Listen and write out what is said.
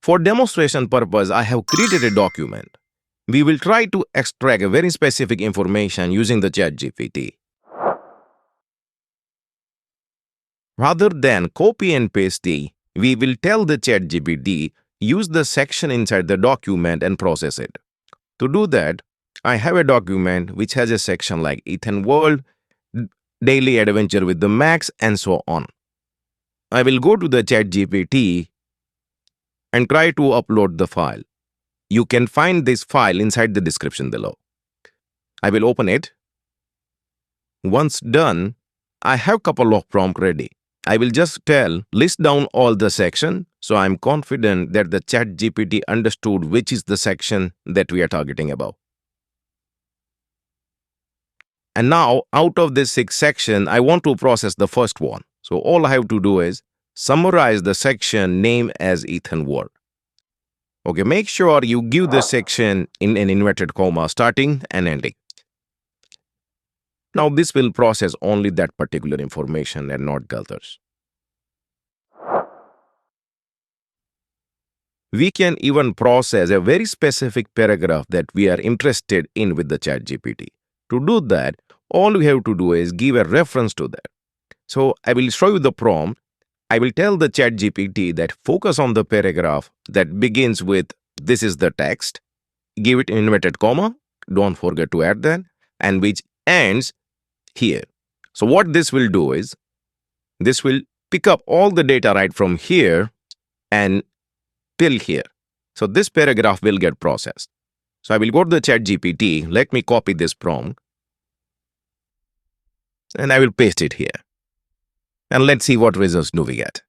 For demonstration purpose, I have created a document. We will try to extract a very specific information using the ChatGPT. Rather than copy and paste, we will tell the ChatGPT use the section inside the document and process it. To do that, I have a document which has a section like Ethan World, Daily Adventure with the Max, and so on. I will go to the ChatGPT and try to upload the file. You can find this file inside the description below. I will open it. Once done, I have a couple of prompts ready. I will just list down all the section, so I'm confident that the ChatGPT understood which is the section that we are targeting about. And now, out of this 6 sections, I want to process the first one. So all I have to do is summarize the section name as Ethan Ward. Okay, make sure you give the section in an inverted comma starting and ending. Now this will process only that particular information and not others. We can even process a very specific paragraph that we are interested in with the ChatGPT. To do that, all we have to do is give a reference to that. So I will show you the prompt. I will tell the ChatGPT that focus on the paragraph that begins with this is the text, give it an inverted comma, don't forget to add that, and which ends here. So what this will do is, this will pick up all the data right from here and till here. So this paragraph will get processed. So I will go to the ChatGPT, let me copy this prompt, and I will paste it here. And let's see what results do we get.